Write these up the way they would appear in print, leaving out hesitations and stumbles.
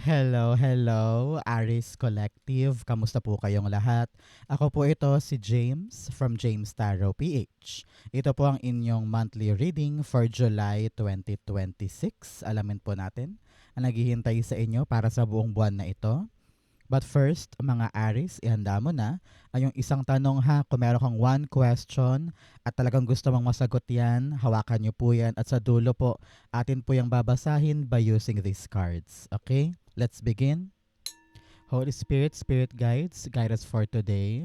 Hello, hello, Aris Collective. Kamusta po kayong lahat? Ako po ito si James from James Tarot PH. Ito po ang inyong monthly reading for July 2026. Alamin po natin ang naghihintay sa inyo para sa buong buwan na ito. But first, mga Aris, ihanda mo na ay yung isang tanong ha. Kung meron kang one question at talagang gusto mong masagot yan, hawakan niyo po yan. At sa dulo po, atin po yung babasahin by using these cards. Okay? Let's begin. Holy Spirit, Spirit Guides, guide us for today.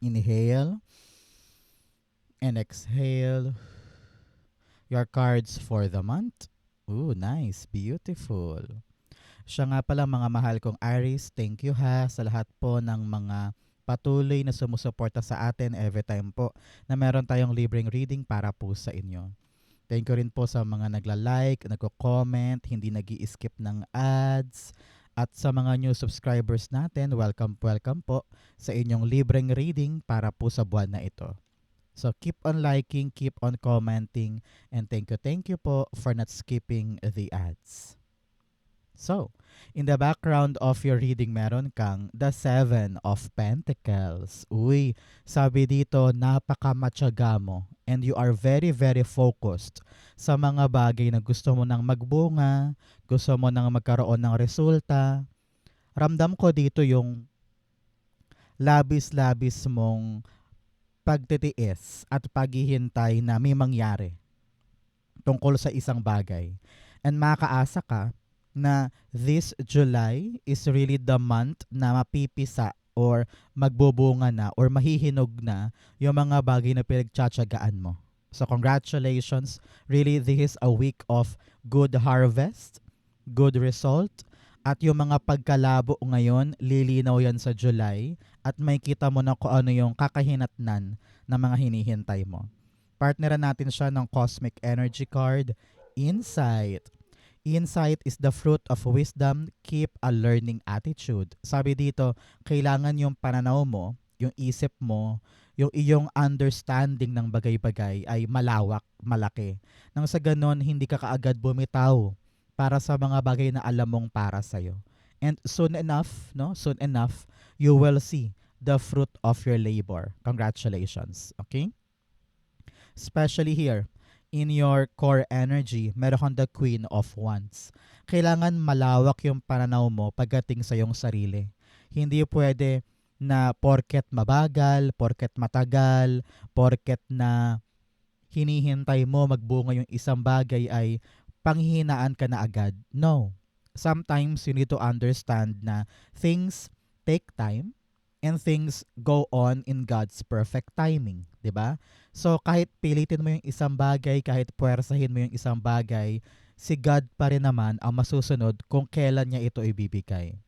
Inhale and exhale your cards for the month. Ooh, nice. Beautiful. Siya nga pala mga mahal kong Aries, thank you ha sa lahat po ng mga patuloy na sumusuporta sa atin every time po na meron tayong libreng reading para po sa inyo. Thank you rin po sa mga nagla-like, nagko-comment, hindi nag-i-skip ng ads. At sa mga new subscribers natin, welcome po sa inyong libreng reading para po sa buwan na ito. So keep on liking, keep on commenting, and thank you po for not skipping the ads. So, in the background of your reading, meron kang the Seven of Pentacles. Uy, sabi dito, napakamatyaga mo and you are very, very focused sa mga bagay na gusto mo nang magbunga, gusto mo nang magkaroon ng resulta. Ramdam ko dito yung labis-labis mong pagtitiis at paghihintay na may mangyari tungkol sa isang bagay. And makaasa ka na this July is really the month na mapipisa or magbubunga na or mahihinog na yung mga bagay na pinagtsatsagaan mo. So congratulations. Really, this is a week of good harvest, good result, at yung mga pagkalabo ngayon, lilinaw yan sa July at may kita mo na kung ano yung kakahinatnan na mga hinihintay mo. Partneran natin siya ng Cosmic Energy card, Insight. Insight is the fruit of wisdom. Keep a learning attitude. Sabi dito, kailangan yung pananaw mo, yung isip mo, yung iyong understanding ng bagay-bagay ay malawak, malaki. Nang sa ganon, hindi ka kaagad bumitaw para sa mga bagay na alam mong para sa'yo. And soon enough, no? Soon enough, you will see the fruit of your labor. Congratulations. Okay? Especially here, in your core energy, meron kang the Queen of Wands. Kailangan malawak yung pananaw mo pagdating sa iyong sarili. Hindi pwede na porket mabagal, porket matagal, porket na hinihintay mo magbunga yung isang bagay ay panghihinaan ka na agad. No. Sometimes you need to understand na things take time and things go on in God's perfect timing, 'di ba? So kahit pilitin mo yung isang bagay, kahit puwersahin mo yung isang bagay, si God pa rin naman ang masusunod kung kailan niya ito ibibigay.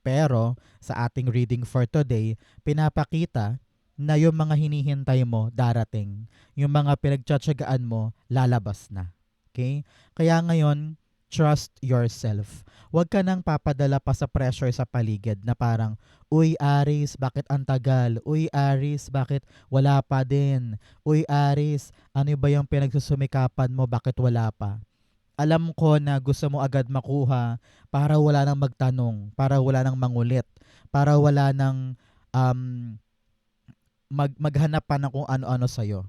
Pero sa ating reading for today, pinapakita na yung mga hinihintay mo darating, yung mga pinagtsatsagaan mo lalabas na. Okay? Kaya ngayon, trust yourself. Huwag ka nang papadala pa sa pressure sa paligid na parang, uy Aris, bakit ang tagal? Uy Aris, bakit wala pa din? Uy Aris, ano ba yung pinagsusumikapan mo? Bakit wala pa? Alam ko na gusto mo agad makuha para wala nang magtanong, para wala nang mangulit, para wala nang maghanap pa ng kung ano-ano sa'yo.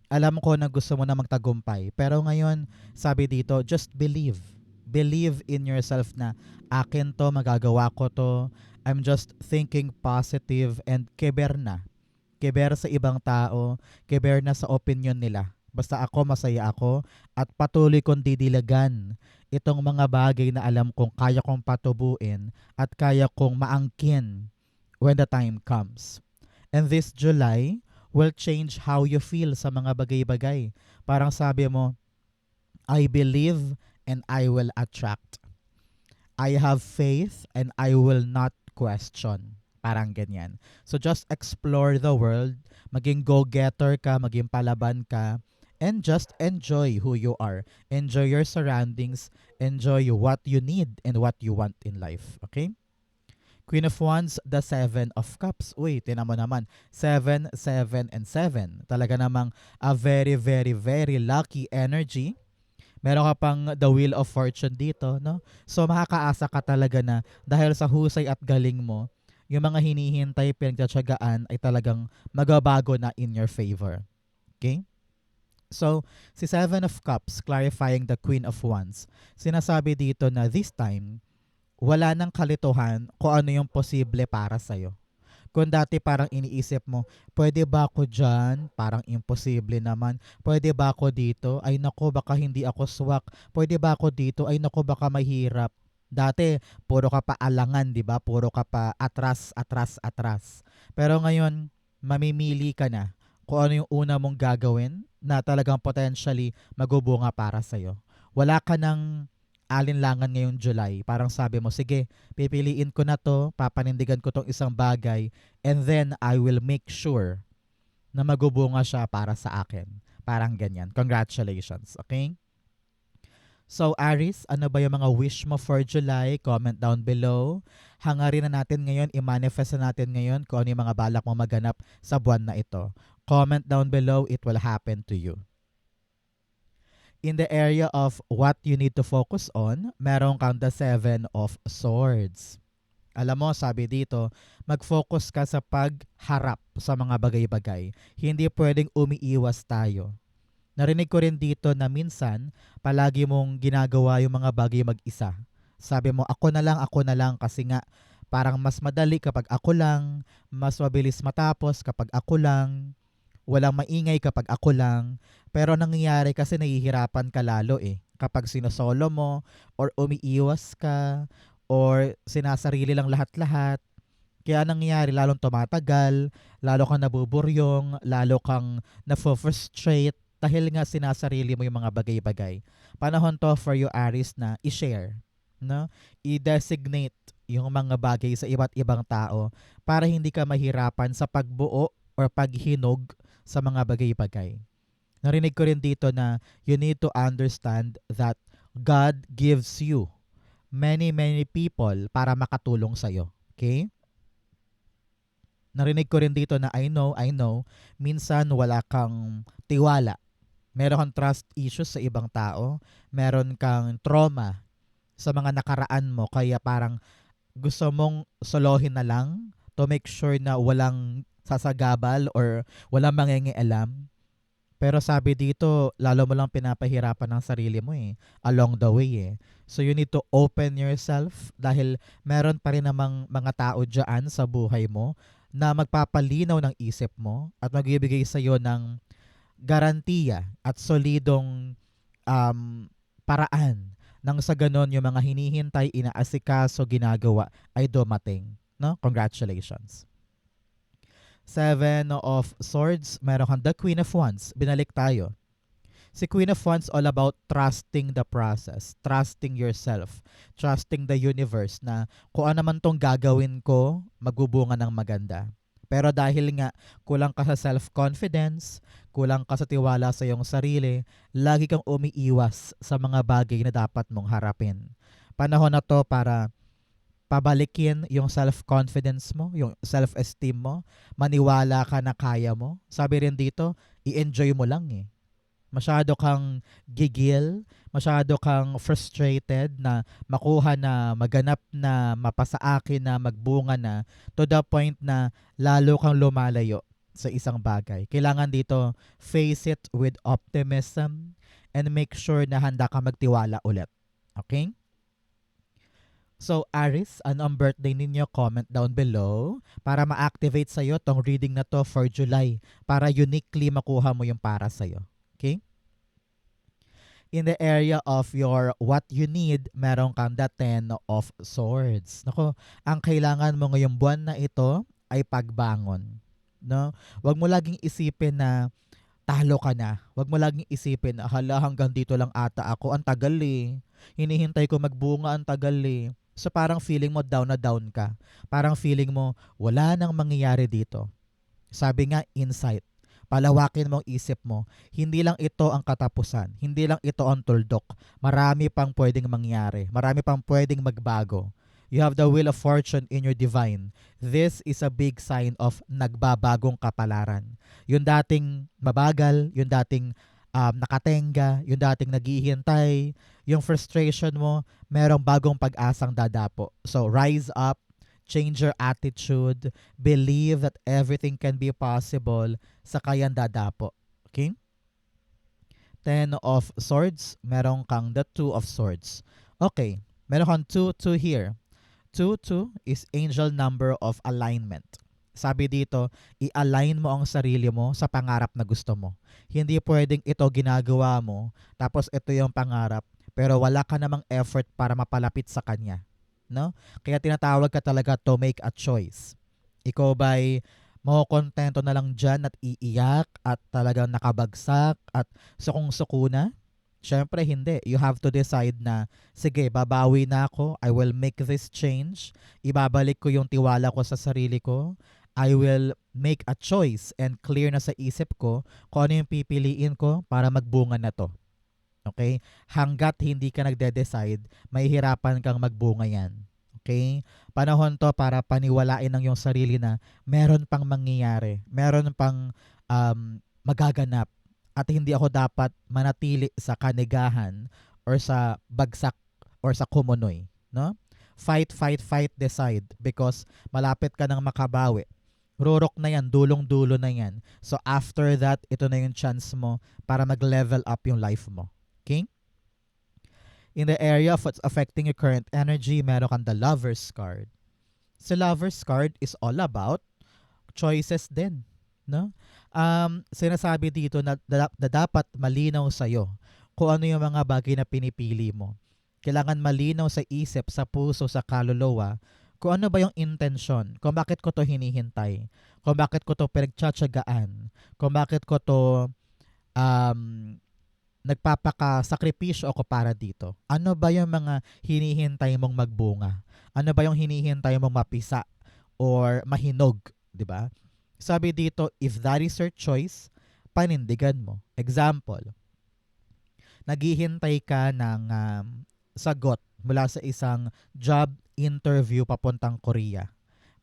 Alam ko na gusto mo na magtagumpay. Pero ngayon, sabi dito, just believe. Believe in yourself na akin to, magagawa ko to. I'm just thinking positive and keber na. Keber sa ibang tao, keber na sa opinion nila. Basta ako, masaya ako at patuloy kong didilagan itong mga bagay na alam kong kaya kong patubuin at kaya kong maangkin when the time comes. And this July will change how you feel sa mga bagay-bagay. Parang sabi mo, I believe and I will attract. I have faith and I will not question. Parang ganyan. So just explore the world, maging go-getter ka, maging palaban ka, and just enjoy who you are. Enjoy your surroundings, enjoy what you need and what you want in life. Okay? Queen of Wands, the Seven of Cups. Uy, tinan mo naman. 7, 7, and 7. Talaga namang a very, very, very lucky energy. Meron ka pang the Wheel of Fortune dito, no? So makakaasa ka talaga na dahil sa husay at galing mo, yung mga hinihintay, pinagtsatsagaan ay talagang magabago na in your favor. Okay? So, si Seven of Cups, clarifying the Queen of Wands, sinasabi dito na this time, wala nang kalituhan kung ano yung posible para sa'yo. Kung dati parang iniisip mo, pwede ba ako dyan? Parang imposible naman. Pwede ba ako dito? Ay nako, baka hindi ako swak. Pwede ba ako dito? Ay nako, baka mahirap. Dati, puro ka pa alangan, di ba? Puro ka pa atras, atras, atras. Pero ngayon, mamimili ka na kung ano yung una mong gagawin na talagang potentially magubunga para sa'yo. Wala ka ng alinlangan ngayong July. Parang sabi mo, sige, pipiliin ko na to, papanindigan ko tong isang bagay, and then I will make sure na magubunga siya para sa akin. Parang ganyan. Congratulations, okay? So, Aries, ano ba yung mga wish mo for July? Comment down below. Hangarin na natin ngayon, i-manifest na natin ngayon kung ano yung mga balak mo maganap sa buwan na ito. Comment down below, it will happen to you. In the area of what you need to focus on, meron kang the Seven of Swords. Alam mo, sabi dito, mag-focus ka sa pagharap sa mga bagay-bagay. Hindi pwedeng umiiwas tayo. Narinig ko rin dito na minsan, palagi mong ginagawa yung mga bagay mag-isa. Sabi mo, ako na lang kasi nga parang mas madali kapag ako lang, mas mabilis matapos kapag ako lang, walang maingay kapag ako lang. Pero nangyayari kasi nahihirapan ka lalo kapag sinosolo mo or umiiwas ka or sinasarili lang lahat-lahat. Kaya nangyayari lalong tumatagal, lalo kang nabuburyong, lalo kang na-frustrate dahil nga sinasarili mo yung mga bagay-bagay. Panahon to for you, Aries, na i-share, no? I-designate yung mga bagay sa iba't ibang tao para hindi ka mahirapan sa pagbuo or paghinog sa mga bagay-bagay. Narinig ko rin dito na you need to understand that God gives you many people para makatulong sa'yo. Okay? Narinig ko rin dito na I know, minsan wala kang tiwala. Meron kang trust issues sa ibang tao. Meron kang trauma sa mga nakaraan mo. Kaya parang gusto mong solohin na lang to make sure na walang sasagabal or walang mangingialam. Pero sabi dito, lalo mo lang pinapahirapan ng sarili mo along the way So you need to open yourself dahil meron pa rin namang mga tao dyan sa buhay mo na magpapalinaw ng isip mo at magbibigay sa iyo ng garantiya at solidong paraan nang sa ganon yung mga hinihintay, inaasikaso, ginagawa ay dumating. No? Congratulations. Seven of Swords, meron kang the Queen of Wands. Binalik tayo. Si Queen of Wands all about trusting the process, trusting yourself, trusting the universe na kung ano man tong gagawin ko, magbubunga ng maganda. Pero dahil nga kulang ka sa self-confidence, kulang ka sa tiwala sa iyong sarili, lagi kang umiiwas sa mga bagay na dapat mong harapin. Panahon na to para pabalikin yung self-confidence mo, yung self-esteem mo, maniwala ka na kaya mo. Sabi rin dito, i-enjoy mo lang Masyado kang gigil, masyado kang frustrated na makuha na, maganap na, mapasa akin na, magbunga na, to the point na lalo kang lumalayo sa isang bagay. Kailangan dito, face it with optimism and make sure na handa ka magtiwala ulit. Okay? So, Aries, ano ang birthday ninyo? Comment down below para ma-activate sa'yo tong reading na to for July para uniquely makuha mo yung para sa'yo. Okay? In the area of your what you need, meron kang the Ten of Swords. Nako, ang kailangan mo ngayong buwan na ito ay pagbangon. No? Huwag mo laging isipin na talo ka na. Huwag mo laging isipin na hala hanggang dito lang ata ako. Ang tagal Hinihintay ko magbunga, ang tagal So parang feeling mo down na down ka. Parang feeling mo wala nang mangyayari dito. Sabi nga, insight. Palawakin mo ang isip mo. Hindi lang ito ang katapusan. Hindi lang ito ang tuldok. Marami pang pwedeng mangyari. Marami pang pwedeng magbago. You have the wheel of fortune in your divine. This is a big sign of nagbabagong kapalaran. Yung dating mabagal, yung dating nakatenga, yung dating naghihintay, yung frustration mo, merong bagong pag-asang dadapo. So, rise up, change your attitude, believe that everything can be possible, saka yan dadapo. Okay? Ten of Swords, meron kang the Two of Swords. Okay, meron kang 2, 2 here. 2, 2 is angel number of alignment. Sabi dito, i-align mo ang sarili mo sa pangarap na gusto mo. Hindi pwedeng ito ginagawa mo, tapos ito yung pangarap, pero wala ka namang effort para mapalapit sa kanya. No? Kaya tinatawag ka talaga to make a choice. Ikaw ba'y makukontento na lang dyan at iiyak at talagang nakabagsak at sukong-suko na? Siyempre hindi. You have to decide na, sige, babawi na ako. I will make this change. Ibabalik ko yung tiwala ko sa sarili ko. I will make a choice and clear na sa isip ko kung ano yung pipiliin ko para magbunga na to. Okay? Hanggat hindi ka nagde-decide, mahihirapan kang magbunga yan. Okay? Panahon to para paniwalain ng iyong sarili na meron pang mangyayari. Meron pang magaganap. At hindi ako dapat manatili sa kanigahan or sa bagsak or sa kumunoy. No? Fight, fight, fight, decide because malapit ka nang makabawi. Rurok na yan, dulong-dulo na yan. So after that, ito na yung chance mo para mag-level up yung life mo. Okay? In the area of what's affecting your current energy, meron kang the Lover's card. So Lover's card is all about choices din. No? Sinasabi dito na dapat malinaw sa'yo kung ano yung mga bagay na pinipili mo. Kailangan malinaw sa isip, sa puso, sa kaluluwa kung ano ba yung intensyon, kung bakit ko to hinihintay, kung bakit ko to pinagtsatsagaan, kung bakit ko to nagpapakasakripisyo ako para dito. Ano ba yung mga hinihintay mong magbunga? Ano ba yung hinihintay mong mapisa or mahinog, di ba? Sabi dito, if that is your choice, panindigan mo. Example, naghihintay ka ng sagot mula sa isang job interview papuntang Korea.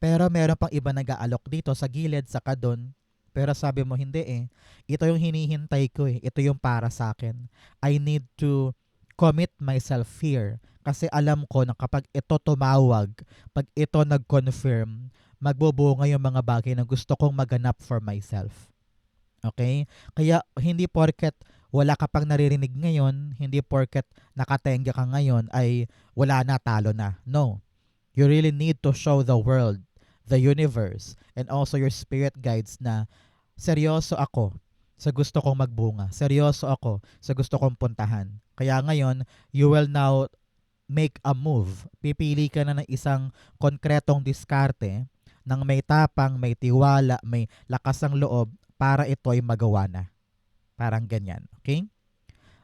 Pero meron pang iba nag-aalok dito sa gilid, sa kadon. Pero sabi mo, hindi eh. Ito yung hinihintay ko eh. Ito yung para sa akin. I need to commit myself here. Kasi alam ko na kapag ito tumawag, pag ito nag-confirm, magbubunga yung mga bagay na gusto kong maganap for myself. Okay? Kaya hindi porket wala ka pang naririnig ngayon, hindi porket nakatenga ka ngayon ay wala na, talo na. No. You really need to show the world, the universe, and also your spirit guides na seryoso ako sa gusto kong magbunga. Seryoso ako sa gusto kong puntahan. Kaya ngayon, you will now make a move. Pipili ka na ng isang konkretong diskarte nang may tapang, may tiwala, may lakas ng loob para ito ay magawa na. Parang ganyan. Okay?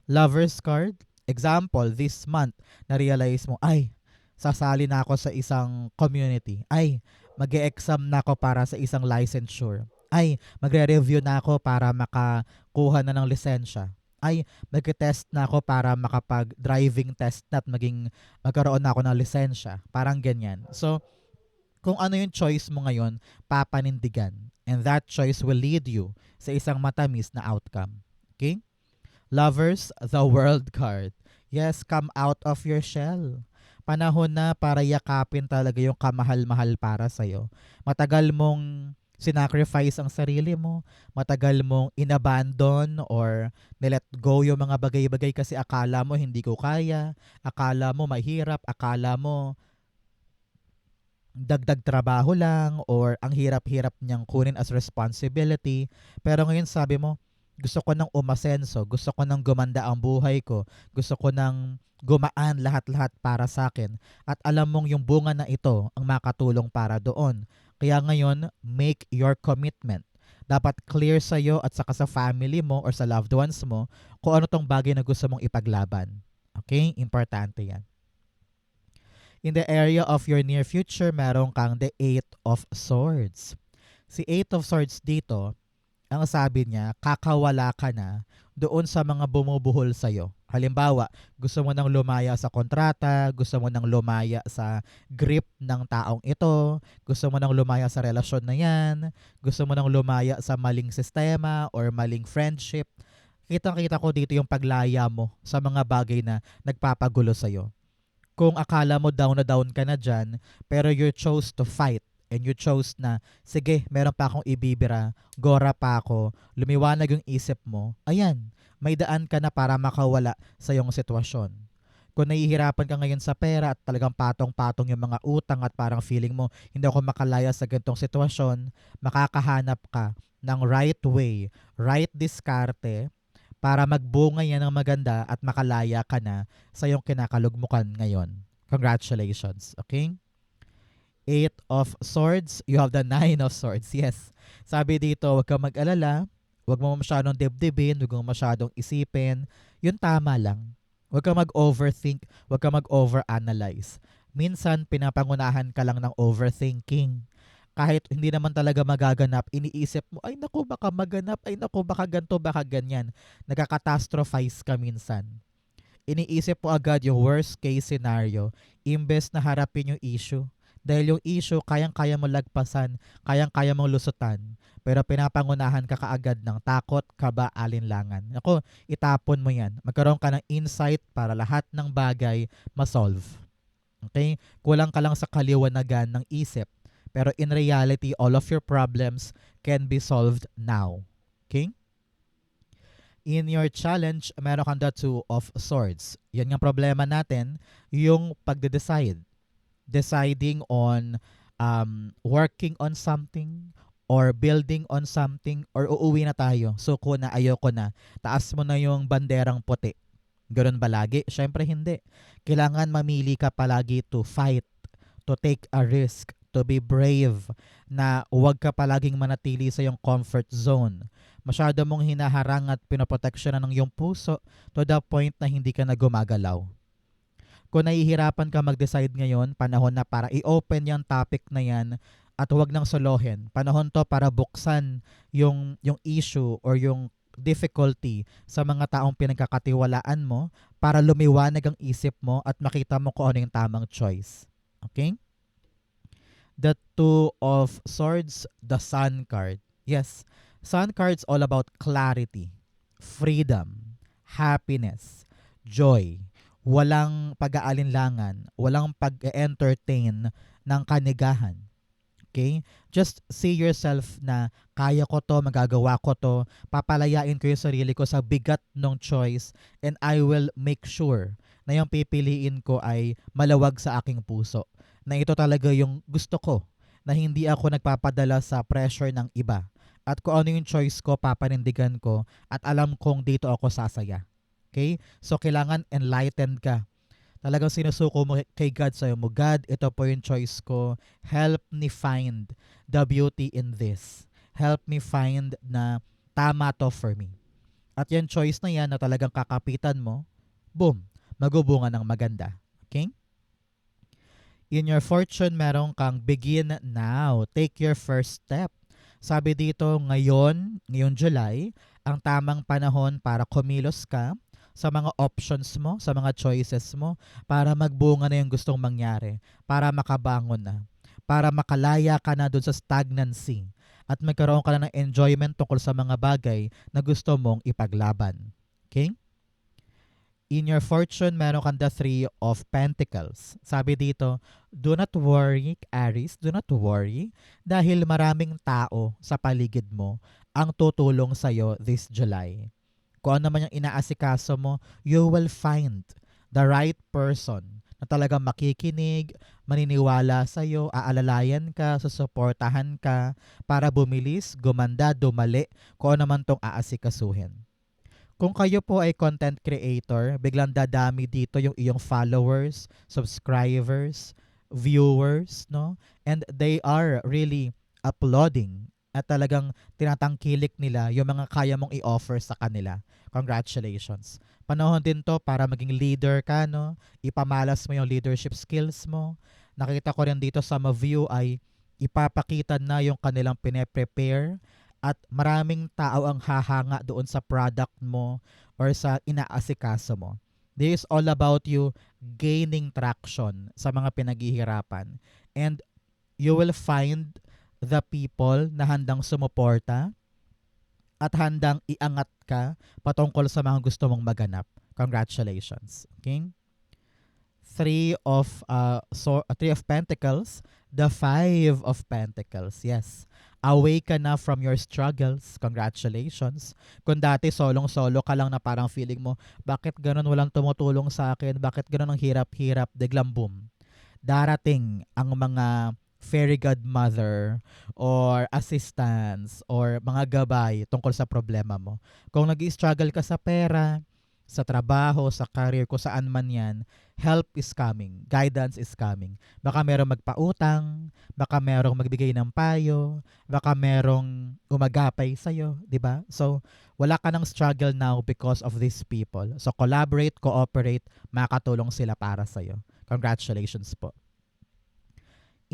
Lover's card. Example, this month, na-realize mo, ay, sasali na ako sa isang community. Ay, mag-e-exam na ako para sa isang licensure. Ay, magre-review na ako para makakuha na ng lisensya. Ay, mag-test na ako para makapag-driving test na at magkaroon na ako ng lisensya. Parang ganyan. So, kung ano yung choice mo ngayon, papanindigan. And that choice will lead you sa isang matamis na outcome. Okay? Lovers, the World card. Yes, come out of your shell. Panahon na para yakapin talaga yung kamahal-mahal para sa'yo. Matagal mong sinacrifice ang sarili mo, matagal mong inabandon or nilet go yung mga bagay-bagay kasi akala mo hindi ko kaya, akala mo mahirap, akala mo dagdag trabaho lang or ang hirap-hirap niyang kunin as responsibility. Pero ngayon sabi mo, gusto ko nang umasenso, gusto ko nang gumanda ang buhay ko, gusto ko nang gumaan lahat-lahat para sa akin. At alam mong yung bunga na ito ang makatulong para doon. Kaya ngayon, make your commitment. Dapat clear sa'yo at saka sa family mo or sa loved ones mo kung ano tong bagay na gusto mong ipaglaban. Okay? Importante yan. In the area of your near future, meron kang the Eight of Swords. Si Eight of Swords dito, ang sabi niya, kakawala ka na doon sa mga bumubuhol sa'yo. Halimbawa, gusto mo nang lumaya sa kontrata, gusto mo nang lumaya sa grip ng taong ito, gusto mo nang lumaya sa relasyon na yan, gusto mo nang lumaya sa maling sistema or maling friendship. Kitang-kita ko dito yung paglaya mo sa mga bagay na nagpapagulo sa'yo. Kung akala mo down na down ka na dyan, pero you chose to fight and you chose na, sige, meron pa akong ibibira, gora pa ako, lumiwanag yung isip mo, ayan, may daan ka na para makawala sa iyong sitwasyon. Kung nahihirapan ka ngayon sa pera at talagang patong-patong yung mga utang at parang feeling mo, hindi ako makalaya sa ganitong sitwasyon, makakahanap ka ng right way, right diskarte, para magbunga yan ng maganda at makalaya ka na sa iyong kinakalugmukan ngayon. Congratulations, okay? Eight of Swords, you have the Nine of Swords. Yes. Sabi dito, huwag kang mag-alala, huwag mo masyadong dibdibin, huwag mo masyadong isipin. Yun tama lang. Huwag kang mag-overthink, huwag kang mag-overanalyze. Minsan, pinapangunahan ka lang ng overthinking. Kahit hindi naman talaga magaganap, iniisip mo, ay naku, baka maganap, ay naku, baka ganto, baka ganyan. Nagkakatastrophize ka minsan. Iniisip mo agad yung worst case scenario, imbes na harapin yung issue. Dahil yung issue, kayang-kaya mo lagpasan, kayang-kaya mong lusutan. Pero pinapangunahan ka kaagad ng takot, kaba, alinlangan. Ako, itapon mo yan. Magkaroon ka ng insight para lahat ng bagay ma-solve. Okay? Kulang ka lang sa kaliwanagan ng isip. Pero in reality, all of your problems can be solved now. Okay? In your challenge, meron kang the Two of Swords. Yan yung problema natin, yung pagde-decide. Deciding on working on something or building on something or uuwi na tayo. Suko na, ayoko na. Taas mo na yung banderang puti. Ganun ba lagi? Syempre hindi. Kailangan mamili ka palagi to fight, to take a risk, to be brave, na huwag ka palaging manatili sa iyong comfort zone. Masyado mong hinaharang at pinoproteksyonan ng iyong puso to the point na hindi ka na gumagalaw. Kung nahihirapan ka mag-decide ngayon, panahon na para i-open yung topic na yan at huwag nang solohin. Panahon to para buksan yung issue or yung difficulty sa mga taong pinagkakatiwalaan mo para lumiwanag ang isip mo at makita mo kung ano yung tamang choice. Okay? The Two of Swords, the Sun card. Yes, Sun card's all about clarity, freedom, happiness, joy. Walang pag-aalinlangan, walang pag-entertain ng kanigahan. Okay? Just see yourself na kaya ko to, magagawa ko to, papalayain ko yung sarili ko sa bigat ng choice and I will make sure na yung pipiliin ko ay malawag sa aking puso. Na ito talaga yung gusto ko, na hindi ako nagpapadala sa pressure ng iba. At kung ano yung choice ko, papanindigan ko at alam kong dito ako sasaya. Okay? So, kailangan enlightened ka. Talagang sinusuko mo kay God, sa'yo mo, God, ito po yung choice ko. Help me find the beauty in this. Help me find na tama to for me. At yung choice na yan na talagang kakapitan mo, boom, magubunga ng maganda. Okay? In your fortune, meron kang begin now. Take your first step. Sabi dito, ngayong July, ang tamang panahon para kumilos ka sa mga options mo, sa mga choices mo, para magbunga na yung gustong mangyari, para makabangon na, para makalaya ka na dun sa stagnancy, at magkaroon ka na ng enjoyment tungkol sa mga bagay na gusto mong ipaglaban. Okay? In your fortune, meron kang the Three of Pentacles. Sabi dito, do not worry, Aries, do not worry, dahil maraming tao sa paligid mo ang tutulong sa'yo this July. Kung ano man yung inaasikaso mo, you will find the right person na talagang makikinig, maniniwala sa'yo, aalalayan ka, susuportahan ka para bumilis, gumanda, dumali, kung ano man tong aasikasuhin. Kung kayo po ay content creator, biglang dadami dito yung iyong followers, subscribers, viewers, no? And they are really applauding at talagang tinatangkilik nila yung mga kaya mong i-offer sa kanila. Congratulations. Panahon din to para maging leader ka, no? Ipamalas mo yung leadership skills mo. Nakita ko rin dito sa ma-view ay ipapakita na yung kanilang pine-prepare at maraming tao ang hahanga doon sa product mo or sa inaasikaso mo. This is all about you gaining traction sa mga pinaghihirapan. And you will find the people na handang sumuporta at handang iangat ka patungkol sa mga gusto mong maganap. Congratulations. Okay? Three of Pentacles, the Five of Pentacles. Yes. Away ka na from your struggles. Congratulations. Kung dati solong-solo ka lang na parang feeling mo, bakit ganun walang tumutulong sa akin? Bakit ganun ang hirap-hirap? Biglang boom. Darating ang mga fairy godmother or assistants or mga gabay tungkol sa problema mo. Kung nag-struggle ka sa pera, sa trabaho, sa career, kung saan man yan, help is coming, guidance is coming. Baka merong magpautang, baka merong magbigay ng payo, baka merong umagapay sa'yo, di ba? So, wala ka ng struggle now because of these people. So, collaborate, cooperate, makatulong sila para sa'yo. Congratulations po.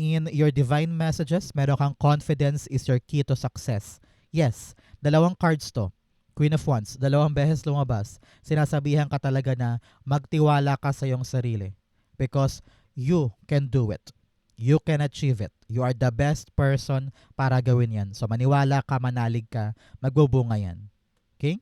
In your divine messages, meron kang confidence is your key to success. Yes, dalawang cards to. Queen of Wands, dalawang beses lumabas. Sinasabihan ka talaga na magtiwala ka sa iyong sarili because you can do it. You can achieve it. You are the best person para gawin yan. So maniwala ka, manalig ka, magbubunga yan. Okay?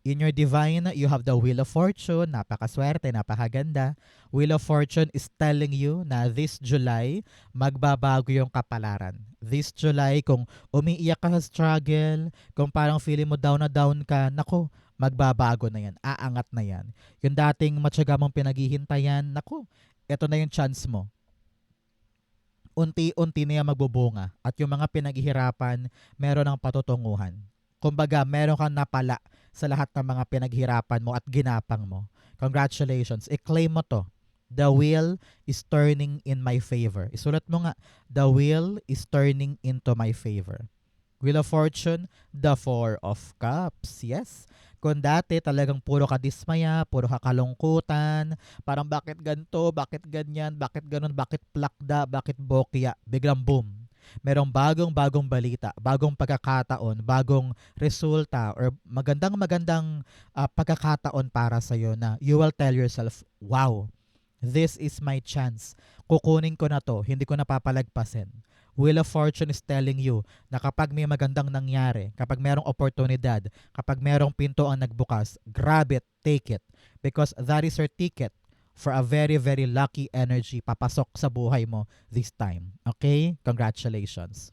In your divine, you have the Wheel of Fortune. Napakaswerte, napakaganda. Wheel of Fortune is telling you na this July, magbabago yung kapalaran. This July, kung umiiyak ka sa struggle, kung parang feeling mo down na down ka, nako, magbabago na yan. Aangat na yan. Yung dating matyaga mong pinaghihintayan, nako, ito na yung chance mo. Unti-unti na yan magbubunga. At yung mga pinaghihirapan, meron ng patutunguhan. Kumbaga, meron kang napala sa lahat ng mga pinaghirapan mo at ginapang mo. Congratulations. I-claim mo to. The wheel is turning in my favor. Isulat mo nga, the wheel is turning into my favor. Wheel of Fortune, the Four of Cups. Yes. Kung dati talagang puro ka dismaya, puro ka kalungkutan, parang bakit ganito, bakit ganyan, bakit ganun, bakit plakda, bakit bokya, biglang boom. Merong bagong balita, bagong pagkakataon, bagong resulta or magandang pagkakataon para sa iyo na you will tell yourself, wow, this is my chance. Kukunin ko na to, hindi ko napapalagpasin. Wheel of Fortune is telling you na kapag may magandang nangyari, kapag merong oportunidad, kapag merong pinto ang nagbukas, grab it, take it. Because that is your ticket for a very, very lucky energy papasok sa buhay mo this time. Okay? Congratulations.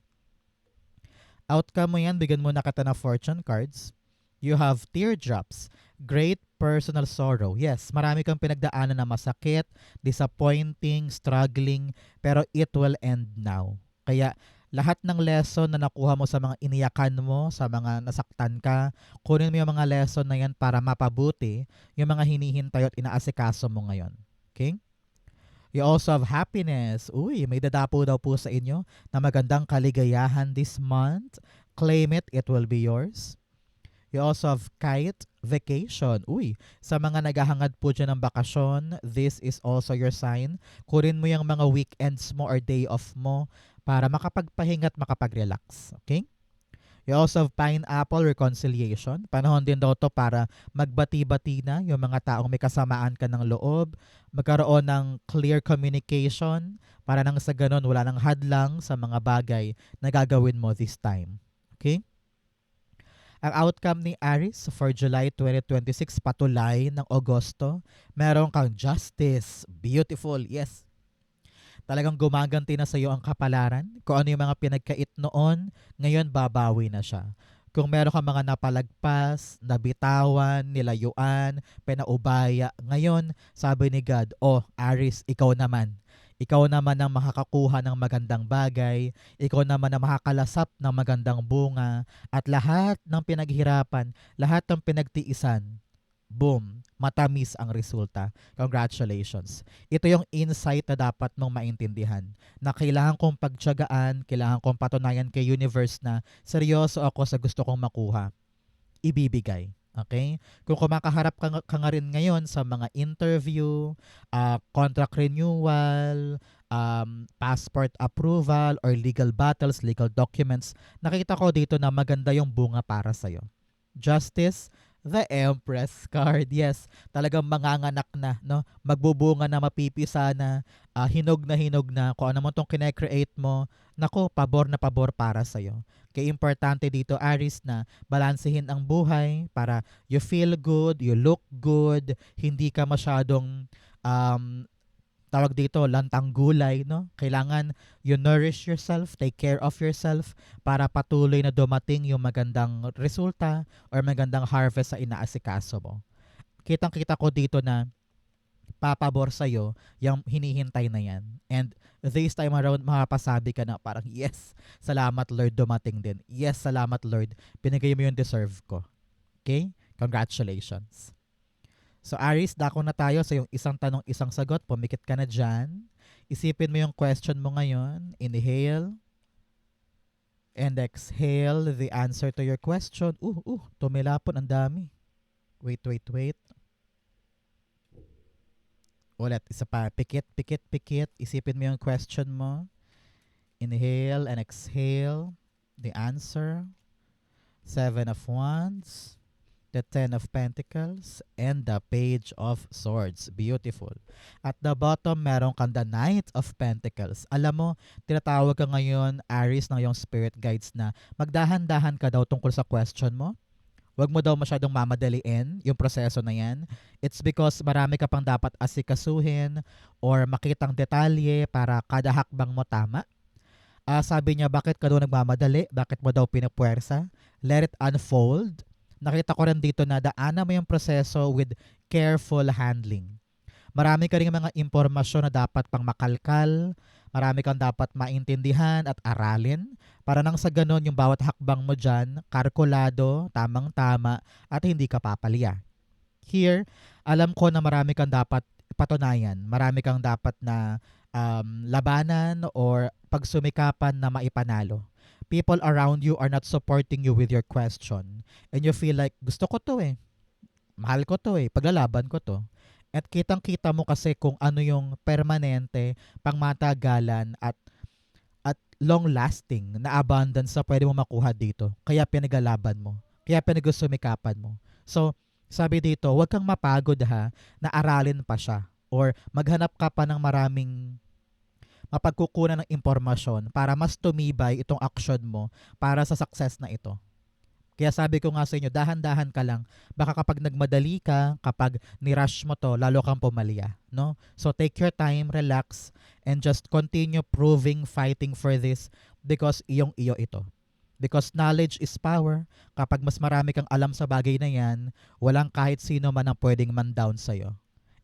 Outcome mo yan, bigyan mo na kita na fortune cards. You have teardrops. Great personal sorrow. Yes, marami kang pinagdaanan na masakit, disappointing, struggling, pero it will end now. Kaya lahat ng lesson na nakuha mo sa mga iniyakan mo, sa mga nasaktan ka, kunin mo yung mga lesson na yan para mapabuti yung mga hinihintay at inaasikaso mo ngayon. Okay? You also have happiness. Uy, may dadapo daw po sa inyo na magandang kaligayahan this month. Claim it, it will be yours. You also have kite, vacation. Uy, sa mga naghahangad po dyan ng bakasyon, this is also your sign. Kunin mo yung mga weekends mo or day off mo para makapagpahinga at makapag-relax. Okay? You also have pineapple reconciliation. Panahon din daw to para magbati-bati na yung mga taong may kasamaan ka ng loob. Magkaroon ng clear communication para nang sa ganun wala nang hadlang sa mga bagay na gagawin mo this time. Okay? Ang outcome ni Aries for July 2026 patulay ng Agosto, meron kang justice. Beautiful. Yes. Talagang gumaganti na sa iyo ang kapalaran. Kung ano yung mga pinagkait noon, ngayon babawi na siya. Kung meron kang mga napalagpas, nabitawan, nilayuan, pinaubaya, ngayon, sabi ni God, oh, Aries, ikaw naman. Ikaw naman ang makakakuha ng magandang bagay, ikaw naman ang makakalasap ng magandang bunga, at lahat ng pinaghirapan, lahat ng pinagtiisan, boom, matamis ang resulta. Congratulations. Ito yung insight na dapat mong maintindihan na kailangan kong pagtiyagaan, kailangan kong patunayan kay universe na seryoso ako sa gusto kong makuha. Ibibigay. Okay? Kung kumakaharap ka nga rin ngayon sa mga interview, contract renewal, passport approval, or legal battles, legal documents, nakita ko dito na maganda yung bunga para sa'yo. Justice, The Empress card. Yes, talagang manganganak na, no? Magbubunga na, mapipisa na hinog na. Kung ano mo tong kine-create mo, nako, pabor na pabor para sa'yo. Kaya importante dito, Aries, na balansehin ang buhay para you feel good, you look good, hindi ka masyadong um, tawag dito, lantang gulay, no? Kailangan you nourish yourself, take care of yourself para patuloy na dumating yung magandang resulta or magandang harvest sa inaasikaso mo. Kitang-kita ko dito na papabor sa'yo yung hinihintay na yan. And this time around, makapasabi ka na parang, yes, salamat Lord, dumating din. Yes, salamat Lord, binigay mo yung deserve ko. Okay? Congratulations. So Aries, dako na tayo sa yung isang tanong, isang sagot. Pumikit ka na dyan. Isipin mo yung question mo ngayon. Inhale and exhale the answer to your question. Tumilapon, ang dami. Wait. Ulit, isa pa. Pikit, pikit, pikit. Isipin mo yung question mo. Inhale and exhale the answer. 7 of Wands, the 10 of Pentacles, and the Page of Swords. Beautiful. At the bottom, meron kang the Knight of Pentacles. Alam mo, tinatawag ka ngayon, Aries, ng iyong spirit guides na magdahan-dahan ka daw tungkol sa question mo. Huwag mo daw masyadong mamadaliin yung proseso na yan. It's because marami ka pang dapat asikasuhin or makitang detalye para kada hakbang mo tama. Sabi niya, bakit ka daw nagmamadali? Bakit mo daw pinapuwersa? Let it unfold. Nakita ko rin dito na daanan mo yung proseso with careful handling. Marami ka rin mga impormasyon na dapat pang makalkal. Marami kang dapat maintindihan at aralin. Para nang sa ganun, yung bawat hakbang mo dyan, kalkulado, tamang-tama, at hindi ka papalya. Here, alam ko na marami kang dapat patunayan. Marami kang dapat na labanan or pagsumikapan na maipanalo. People around you are not supporting you with your question. And you feel like, gusto ko to eh. Mahal ko to eh. Paglalaban ko to. At kitang-kita mo kasi kung ano yung permanente, pangmatagalan at long-lasting na abundance na pwede mo makuha dito. Kaya pinagalaban mo. Kaya pinagsumikapan mo. So, sabi dito, huwag kang mapagod ha, na aralin pa siya. Or maghanap ka pa ng maraming mapagkukunan ng impormasyon para mas tumibay itong action mo para sa success na ito. Kaya sabi ko nga sa inyo, dahan-dahan ka lang. Baka kapag nagmadali ka, kapag nirush mo to, lalo kang pumalya. No? So take your time, relax, and just continue proving, fighting for this because iyong-iyo ito. Because knowledge is power. Kapag mas marami kang alam sa bagay na yan, walang kahit sino man ang pwedeng man-down sa'yo.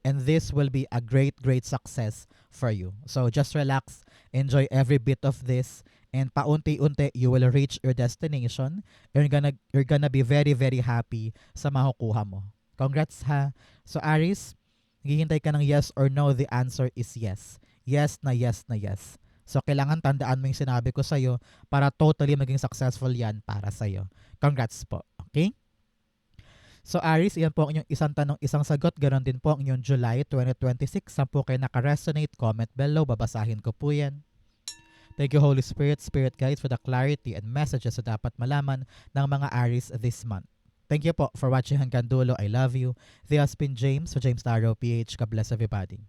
And this will be a great, great success for you. So just relax, enjoy every bit of this, and paunti-unti you will reach your destination. You're gonna be very, very happy sa makukuha mo. Congrats ha. So Aries, naghihintay ka ng yes or no, the answer is yes. Yes na yes na yes. So kailangan tandaan mo yung sinabi ko sa'yo para totally maging successful yan para sa'yo. Congrats po. Okay? So Aries, iyan po ang inyong isang tanong, isang sagot. Ganon din po ang inyong July 2026. Saan po kayo naka-resonate? Comment below. Babasahin ko po yan. Thank you Holy Spirit, Spirit Guides for the clarity and messages na dapat malaman ng mga Aries this month. Thank you po for watching hanggang dulo. I love you. This has been James for James Taro PH. God bless everybody.